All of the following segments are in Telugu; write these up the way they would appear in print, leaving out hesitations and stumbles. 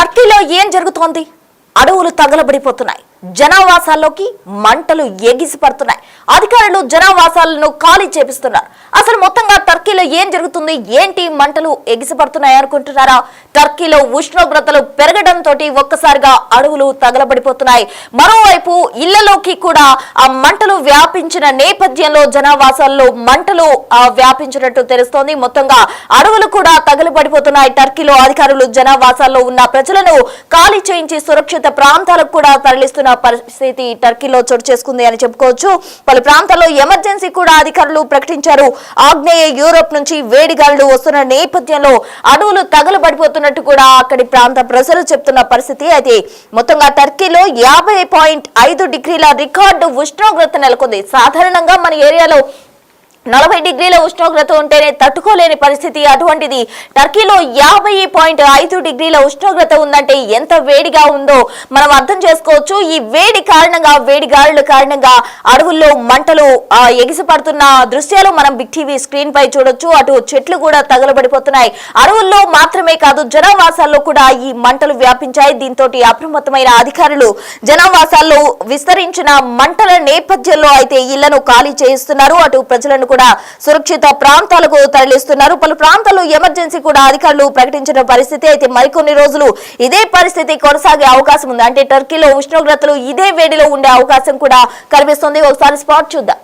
టర్కీలో ఏం జరుగుతోంది? అడవులు తగలబడిపోతున్నాయి, జనావాసాల్లోకి మంటలు ఎగిసిపడుతున్నాయి. అధికారులు జనావాసాలను ఖాళీ చేపిస్తున్నారు. అసలు మొత్తంగా టర్కీలో ఏం జరుగుతుంది, ఏంటి మంటలు ఎగిసిపడుతున్నాయి అనుకుంటున్నారా? టర్కీలో ఉష్ణోగ్రతలు పెరగడంతో ఒక్కసారిగా అడవులు తగలబడిపోతున్నాయి. మరోవైపు ఇళ్లలోకి కూడా ఆ మంటలు వ్యాపించిన నేపథ్యంలో జనావాసాల్లో మంటలు వ్యాపించినట్టు తెలుస్తోంది. మొత్తంగా అడవులు కూడా తగలబడిపోతున్నాయి. టర్కీలో అధికారులు జనావాసాల్లో ఉన్న ప్రజలను ఖాళీ చేయించి సురక్షిత ప్రాంతాలకు కూడా తరలిస్తున్న పరిస్థితి టర్కీలో చోటు చేసుకుంది అని చెప్పుకోవచ్చు. పలు ప్రాంతాల్లో ఎమర్జెన్సీ కూడా అధికారులు ప్రకటించారు. ఆగ్నేయ యూరోప్ నుంచి వేడిగాలులు వస్తున్న నేపథ్యంలో అడవులు తగలబడిపోతున్నట్టు కూడా అక్కడి ప్రాంత ప్రజలు చెప్తున్న పరిస్థితి. అయితే మొత్తంగా టర్కీలో 50.5 డిగ్రీల రికార్డు ఉష్ణోగ్రత నెలకొంది. సాధారణంగా మన ఏరియాలో 40 డిగ్రీల ఉష్ణోగ్రత ఉంటేనే తట్టుకోలేని పరిస్థితి. అటువంటిది టర్కీలో 50.5 డిగ్రీల ఉష్ణోగ్రత ఉందంటే ఎంత వేడిగా ఉందో మనం అర్థం చేసుకోవచ్చు. ఈ వేడి కారణంగా, వేడిగాలుల కారణంగా అడవుల్లో మంటలు ఎగిసిపడుతున్న దృశ్యాలు మనం బిగ్ టీవీ స్క్రీన్ పై చూడొచ్చు. అటు చెట్లు కూడా తగలబడిపోతున్నాయి. అడవుల్లో మాత్రమే కాదు, జనావాసాల్లో కూడా ఈ మంటలు వ్యాపించాయి. దీంతో అప్రమత్తమైన అధికారులు జనావాసాల్లో విస్తరించిన మంటల నేపథ్యంలో అయితే ఇళ్లను ఖాళీ చేయిస్తున్నారు. అటు ప్రజలను కూడా సురక్షిత ప్రాంతాలకు తరలిస్తున్నారు. పలు ప్రాంతాల్లో ఎమర్జెన్సీ కూడా అధికారులు ప్రకటించిన పరిస్థితి. అయితే మరికొన్ని రోజులు ఇదే పరిస్థితి కొనసాగే అవకాశం ఉంది. అంటే టర్కీలో ఉష్ణోగ్రతలు ఇదే వేడిలో ఉండే అవకాశం కూడా కనిపిస్తుంది. ఒకసారి స్పాట్ చూద్దాం.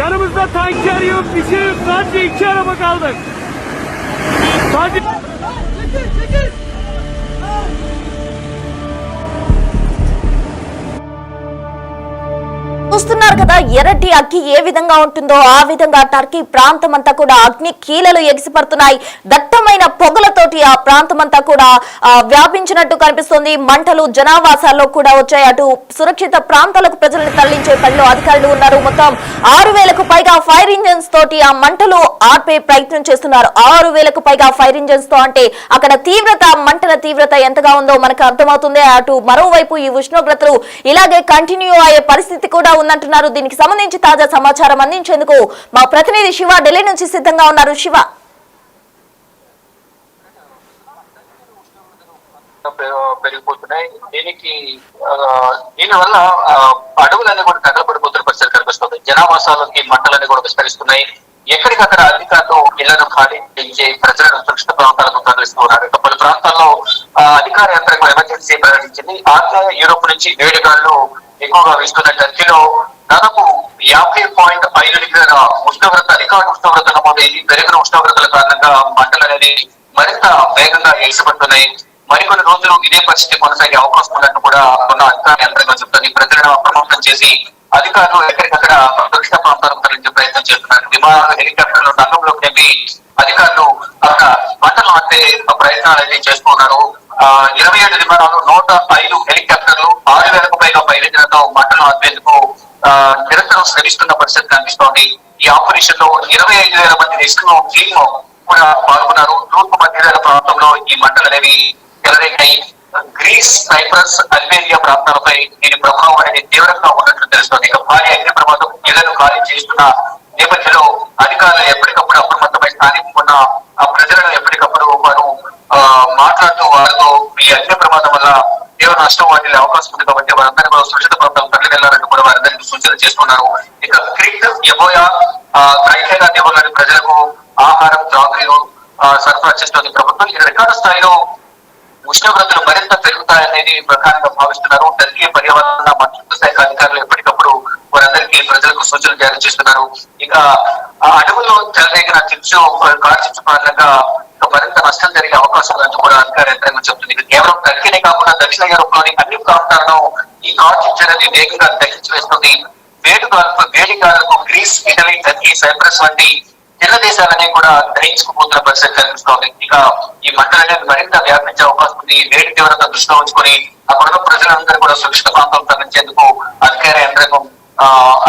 Yanımızda tanker yok, bir şey yok. Sadece 2 araba kaldık. Sadece... Çekil! చూస్తున్నారు కదా, ఎర్రటి అగ్గి ఏ విధంగా ఉంటుందో ఆ విధంగా టర్కీ ప్రాంతం అంతా కూడా అగ్ని కీలలు ఎగిసిపడుతున్నాయి. దట్టమైన పొగలతోటి ఆ ప్రాంతం అంతా కూడా వ్యాపించినట్టు కనిపిస్తుంది. మంటలు జనావాసాల్లో కూడా వచ్చాయి. అటు సురక్షిత ప్రాంతాలకు ప్రజలను తరలించే పనిలో అధికారులు ఉన్నారు. మొత్తం 6,000కు పైగా ఫైర్ ఇంజన్స్ తోటి ఆ మంటలు ఆర్పే ప్రయత్నం చేస్తున్నారు. 6,000కు పైగా ఫైర్ ఇంజన్స్ తో అంటే అక్కడ తీవ్రత, మంటల తీవ్రత ఎంతగా ఉందో మనకు అర్థమవుతుంది. అటు మరోవైపు ఈ ఉష్ణోగ్రతలు ఇలాగే కంటిన్యూ అయ్యే పరిస్థితి కూడా ఉందంటున్నారు. దీనికి సంబంధించి తాజా సమాచారం అందించేందుకు మా ప్రతినిధి శివ ఢిల్లీ నుంచి సిద్ధంగా ఉన్నారు. శివ, పెరిగిపోతున్నాయి. దీనివల్ల అడవులన్నీ కూడా తగలబడిపోతున్న పరిస్థితి కనిపిస్తుంది. జనావాసాలకి మంటలన్నీ కూడా విస్తరిస్తున్నాయి. ఎక్కడికక్కడ అధికారులు ఇళ్లను ఖాళీ చేయించి ప్రజలను సురక్షిత ప్రాంతాలకు తరలిస్తున్నారు. పలు ప్రాంతాల్లో అధికార యంత్రాంగం ఎమర్జెన్సీ ప్రకటించింది. ఆగ్నేయ యూరోప్ నుంచి వేడిగాళ్లు ఎక్కువగా వీస్తున్న టర్కీలో దాదాపు 50.5 డిగ్రీల ఉష్ణోగ్రత రికార్డు ఉష్ణోగ్రత నమోదైంది. పెరిగిన ఉష్ణోగ్రతల కారణంగా మంటలు అనేది మరింత వేగంగా ఎగిసిపడుతున్నాయి. మరికొన్ని రోజులు ఇదే పరిస్థితి కొనసాగే అవకాశం ఉన్నట్టు కూడా ఉన్న అధికార యంత్రాంగం చెప్తుంది. ప్రజలను అప్రమత్తం చేసి అధికారులు ఎక్కడికక్కడ సురక్షిత ప్రాంతాలకు తరలించే ప్రయత్నం చేస్తున్నారు. విమానాలు, హెలికాప్టర్లు రంగంలోకి నింపి అధికారులు అక్కడ మంటలు ఆపే ప్రయత్నాలు అయితే చేస్తున్నారు. 27 విమానాలు, 105 హెలికాప్టర్లు, 6,000కు పైగా పైలట్లతో మంటలు ఆపేందుకు నిరంతరం శ్రమిస్తున్న పరిస్థితి కనిపిస్తోంది. ఈ ఆపరేషన్ లో 25,000 మంది రెస్క్యూ టీమ్ కూడా పాల్గొన్నారు. తూర్పు మధ్య ప్రాంతంలో ఈ మంటలు అనేవి చెలరేగాయి. గ్రీస్, సైప్రస్, అల్బేనియా ప్రాంతాలపై దీని ప్రభావం అనేది తీవ్రంగా ఉన్నట్లు తెలుస్తోంది. ఇక భారీ అగ్ని ప్రమాదం ఇళ్లను ఖాళీ చేస్తున్న నేపథ్యంలో అధికారులు ఎప్పటికప్పుడు అప్రమత్తమై స్థానికంగా ఉన్న ఆ ప్రజలను ఎప్పటికప్పుడు వారు మాట్లాడుతూ వారితో ఈ అగ్ని ప్రమాదం వల్ల తీవ్ర నష్టం వాటిల్లే అవకాశం ఉంది కాబట్టి వారందరూ కూడా సురక్షిత ప్రాంతాలు తరలి వెళ్లాలని కూడా వారందరికీ సూచన చేస్తున్నారు. ఇక క్రిక్, ఎబోయా, త్రైఫేగా నిబంధనలు ప్రజలకు ఆహారం, త్రాగునీరు సరఫరా చేస్తుంది ప్రభుత్వం. ఇది రికార్డు స్థాయిలో ఉష్ణోగ్రతలు మరింత పెరుగుతాయనేది ప్రధానంగా భావిస్తున్నారు. టర్కీ పర్యావరణ మంత్రిత్వ శాఖ అధికారులు ఎప్పటికప్పుడు వారందరికీ ప్రజలకు సూచనలు జారీ చేస్తున్నారు. ఇక అడవుల్లో చెలరేగిన కాల్చిచ్చు కారణంగా మరింత నష్టం జరిగే అవకాశం ఉందని కూడా అధికార యంత్రాంగం చెబుతుంది. కేవలం టర్కీనే కాకుండా దక్షిణ యూరోప్ లోని అన్ని ప్రాంతాలను ఈ కాల్చిచ్చు అనేది వేగంగా దహించి వేస్తుంది. వేడిగాలకు గ్రీస్, ఇటలీ, టర్కీ, సైప్రస్ వంటి చిన్న దేశాలనే కూడా దహించుకుపోతున్న పరిస్థితి కనిపిస్తోంది. ఇక ఈ మంటలు అనేది మరింత వ్యాపించే అవకాశం ఉంది. వేడి తీవ్రత దృష్టిలో ఉంచుకొని అక్కడున్న ప్రజలందరూ కూడా సురక్షిత ప్రాంతాలు తరలించేందుకు అధికార యంత్రాంగం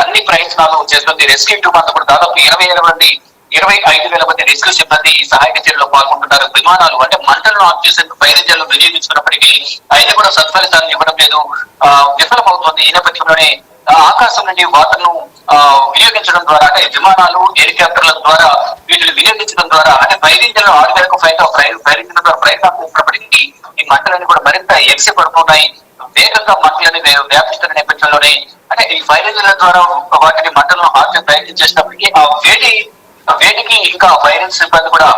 అన్ని ప్రయత్నాలు చేస్తుంది. రెస్క్యూ టీమ్ అంతా కూడా దాదాపు 25,000 మంది రెస్క్యూ సిబ్బంది సహాయక చర్యలో పాల్గొంటున్నారు. విమానాలు అంటే మంటలను ఆఫ్ చేసేందుకు ఫైర్ ఇంజన్లు వినియోగించుకున్నప్పటికీ అయినా కూడా సత్ఫలితాలను ఇవ్వడం లేదు, విఫలమవుతుంది. ఈ నేపథ్యంలోనే ఆకాశం నుండి వాటర్ను వినియోగించడం ద్వారా అంటే విమానాలు, హెలికాప్టర్ల ద్వారా వీటిని వినియోగించడం ద్వారా అంటే ఫైర్ ఇంజన్లు 6,000కు పైగా ఫైర్ ఇంజన్ ద్వారా ప్రయత్నం చేసినప్పటికీ ఈ మంటలన్నీ కూడా మరింత ఎగిసి పడుతున్నాయి. వేగంగా మంటలని వ్యాపిస్తున్న నేపథ్యంలోనే అంటే ఈ ఫైర్ ఇంజన్ల ద్వారా వాటిని మంటలను ఆర్చే ప్రయత్నం చేసినప్పటికీ ఆ వేడికి ఇంకా ఫైర్ సిబ్బంది కూడా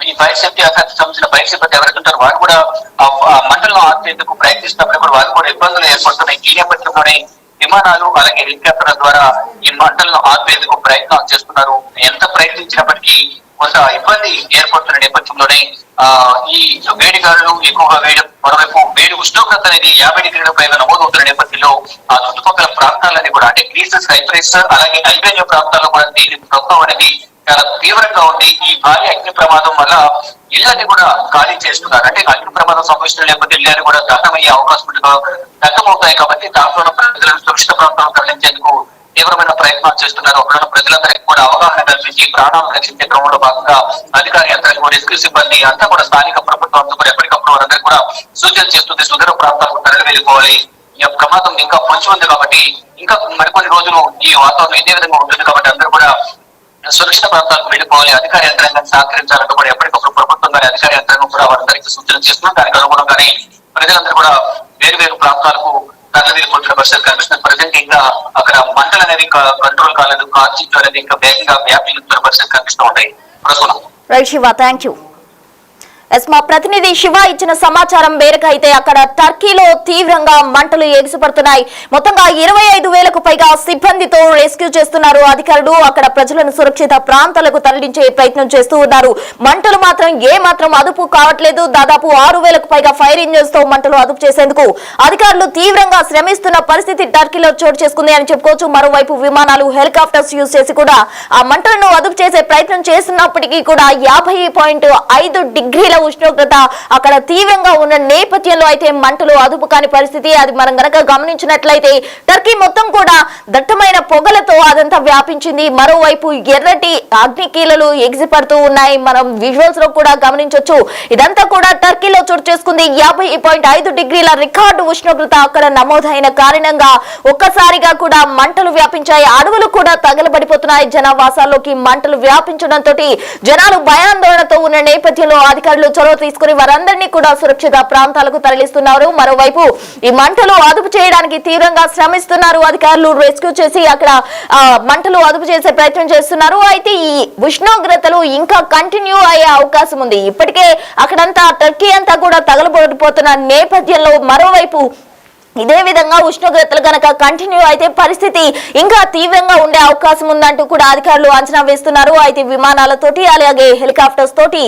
ఈ ఫైర్ సేఫ్టీ అథారిటీ సంబంధించిన ఫైర్ సిబ్బంది ఎవరైతే ఉంటారో వారు కూడా ఆ మంటలను ఆర్చేందుకు ప్రయత్నిస్తున్నప్పుడు కూడా వారు కూడా ఇబ్బందులు ఏర్పడుతున్నాయి. ఈ నేపథ్యంలోనే విమానాలు అలాగే హెలికాప్టర్ల ద్వారా ఈ మంటలను ఆపేందుకు ప్రయత్నాలు చేస్తున్నారు. ఎంత ప్రయత్నించినప్పటికీ కొంత ఇబ్బంది ఏర్పడుతున్న నేపథ్యంలోనే ఈ వేడిగాలులు ఎక్కువగా మరోవైపు వేడి ఉష్ణోగ్రత అనేది 50 డిగ్రీల పైగా నమోదవుతున్న నేపథ్యంలో ఆ చుట్టుపక్కల ప్రాంతాలన్నీ కూడా అంటే గ్రీస్, సైప్రస్ అలాగే అల్బేనియా ప్రాంతాల్లో కూడా దీని ప్రభావం అనేది చాలా తీవ్రంగా ఉంది. ఈ భారీ అగ్ని ప్రమాదం వల్ల ఇళ్లని కూడా ఖాళీ చేస్తున్నారు. అంటే అగ్ని ప్రమాదం సంభవించిన లేకపోతే ఇళ్ళని కూడా దగ్ధమయ్యే అవకాశం దగ్ధమవుతాయి కాబట్టి దాంట్లో ప్రజలను సురక్షిత ప్రాంతాలను తరలించేందుకు తీవ్రమైన ప్రయత్నాలు చేస్తున్నారు. అక్కడ ప్రజలందరికీ కూడా అవగాహన కల్పించి ప్రాణాలను రక్షించే క్రమంలో భాగంగా అధికార యంత్రాంగం, రెస్క్యూ సిబ్బంది అంతా కూడా స్థానిక ప్రభుత్వంతో కూడా ఎప్పటికప్పుడు వారందరూ కూడా సూచనలు చేస్తుంది. సుదూర ప్రాంతాలకు తరలి వెళ్ళిపోవాలి. ఈ ప్రమాదం ఇంకా పొంచి ఉంది కాబట్టి ఇంకా మరికొన్ని రోజులు ఈ వాతావరణం ఇదే విధంగా ఉంటుంది కాబట్టి అందరూ కూడా సురక్షిత ప్రాంతాలకు వెళ్ళిపోవాలి. అధికార యంత్రాంగాన్ని సహకరించాలంటూ కూడా ఎప్పటికప్పుడు ప్రభుత్వం కానీ అధికార యంత్రాంగం కూడా వారందరికీ సూచనలు చేస్తున్నారు. దానికి అనుగుణంగానే ప్రజలందరూ కూడా వేరు ప్రాంతాలకు తరలిపోతున్న పరిస్థితి కనిపిస్తుంది. ప్రజెంట్ ఇంకా అక్కడ మంటలు అనేది కంట్రోల్ కాలేదు, కాల్చిచ్చు అనేది ఇంకా వేగంగా వ్యాపిస్తున్న పరిస్థితి కనిపిస్తూ ఉంటాయి. Right Shiva, thank you. మా ప్రతినిధి శివ ఇచ్చిన సమాచారం మేరకు అయితే అక్కడ టర్కీలో తీవ్రంగా మంటలు ఎగిసిపడుతున్నాయి. మొత్తంగా 25,000కు పైగా సిబ్బందితో రెస్క్యూ చేస్తున్నారు అధికారులు. అక్కడ ప్రజలను సురక్షిత ప్రాంతాలకు తరలించే ప్రయత్నం చేస్తూ ఉన్నారు. మంటలు మాత్రం అదుపు కావట్లేదు. దాదాపు 6,000కు పైగా ఫైర్ ఇంజన్స్ తో మంటలు అదుపు చేసేందుకు అధికారులు తీవ్రంగా శ్రమిస్తున్న పరిస్థితి టర్కీలో చోటు చేసుకుంది అని చెప్పుకోవచ్చు. మరోవైపు విమానాలు, హెలికాప్టర్స్ యూజ్ చేసి కూడా ఆ మంటలను అదుపు చేసే ప్రయత్నం చేస్తున్నప్పటికీ కూడా 50.5 డిగ్రీల ఉష్ణోగ్రత అక్కడ తీవ్రంగా ఉన్న నేపథ్యంలో అయితే మంటలు అదుపు కాని పరిస్థితి. అది మనం గనక గమనించినట్లయితే టర్కీ మొత్తం కూడా దట్టమైన పొగలతో అదంతా వ్యాపించింది. మరోవైపు ఎర్రటి అగ్నికీలలు ఎగిసిపడుతూ ఉన్నాయి. మనం విజువల్స్ లో కూడా గమనించవచ్చు. ఇదంతా కూడా టర్కీలో చోటు చేసుకుంది. 50.5 డిగ్రీల రికార్డు ఉష్ణోగ్రత అక్కడ నమోదైన కారణంగా ఒక్కసారిగా కూడా మంటలు వ్యాపించాయి. అడవులు కూడా తగలబడిపోతున్నాయి. జనావాసాల్లోకి మంటలు వ్యాపించడంతో జనాలు భయాందోళనతో ఉన్న నేపథ్యంలో అధికారులు చొరవ తీసుకుని వారందరినీ కూడా సురక్షిత ప్రాంతాలకు తరలిస్తున్నారు. మరోవైపు ఈ మంటలు అదుపు చేయడానికి తీవ్రంగా శ్రమిస్తున్నారు అధికారులు. రెస్క్యూ చేసి అక్కడ మంటలు అదుపు చేసే ప్రయత్నం చేస్తున్నారు. అయితే ఈ ఉష్ణోగ్రతలు ఇంకా కంటిన్యూ అయ్యే అవకాశం ఉంది. ఇప్పటికే అక్కడంతా టర్కీ అంతా కూడా తగలబడిపోతున్న నేపథ్యంలో మరోవైపు ఇదే విధంగా ఉష్ణోగ్రతలు గనక కంటిన్యూ అయితే పరిస్థితి ఇంకా తీవ్రంగా ఉండే అవకాశం ఉందంటూ కూడా అధికారులు అంచనా వేస్తున్నారు. అయితే విమానాలతోటి అలాగే హెలికాప్టర్స్ తోటి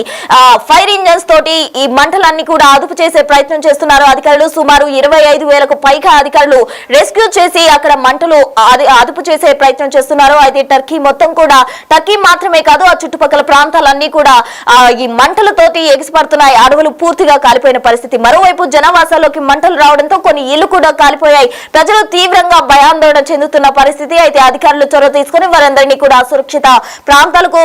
ఫైర్ ఇంజన్స్ తోటి ఈ మంటలన్నీ కూడా అదుపు చేసే ప్రయత్నం చేస్తున్నారు అధికారులు. సుమారు 25,000కు పైగా అధికారులు రెస్క్యూ చేసి అక్కడ మంటలు అదుపు చేసే ప్రయత్నం చేస్తున్నారు. అయితే టర్కీ మాత్రమే కాదు ఆ చుట్టుపక్కల ప్రాంతాలన్నీ కూడా ఈ మంటలతోటి ఎగిసిపడుతున్నాయి. అడవులు పూర్తిగా కాలిపోయిన పరిస్థితి. మరోవైపు జనావాసాల్లోకి మంటలు రావడంతో కొన్ని ఇళ్లు కూడా కాలిపోయాయి. ప్రజలు తీవ్రంగా భయాందోళన చెందుతున్న పరిస్థితి. అయితే అధికారులు చొరవ తీసుకుని వారందరినీ కూడా సురక్షిత ప్రాంతాలకు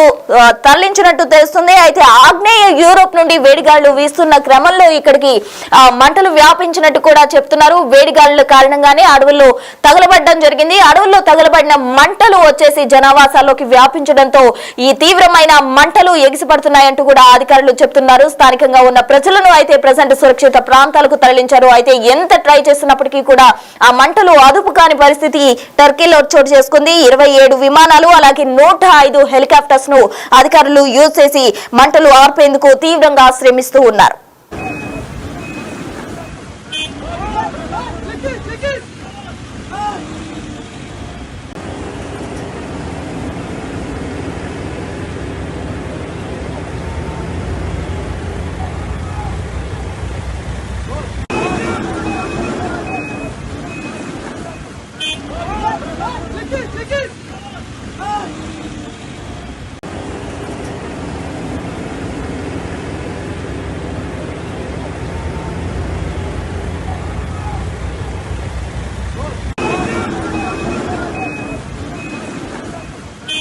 తరలించినట్టు తెలుస్తుంది. అయితే ఆగ్నేయ యూరోప్ నుండి వేడిగాళ్లు వీస్తున్న క్రమంలో ఇక్కడికి మంటలు వ్యాపించినట్టు కూడా చెప్తున్నారు. వేడిగాళ్ల కారణంగానే అడవుల్లో తగలబడడం జరిగింది. అడవుల్లో తగలబడిన మంటలు వచ్చేసి జనావాసాల్లోకి వ్యాపించడంతో ఈ తీవ్రమైన మంటలు ఎగిసిపడుతున్నాయంటూ కూడా అధికారులు చెప్తున్నారు. స్థానికంగా ఉన్న ప్రజలను అయితే ప్రజెంట్ సురక్షిత ప్రాంతాలకు తరలించారు. అయితే ఎంత ట్రై చేస్తున్నప్పటికీ కూడా ఆ మంటలు అదుపు కాని పరిస్థితి టర్కీలో చోటు చేసుకుంది. 27 విమానాలు అలాగే 105 హెలికాప్టర్స్ ను అధికారులు యూజ్ చేసి మంటలు ఆర్పేందుకు తీవ్రంగా శ్రమిస్తూ ఉన్నారు.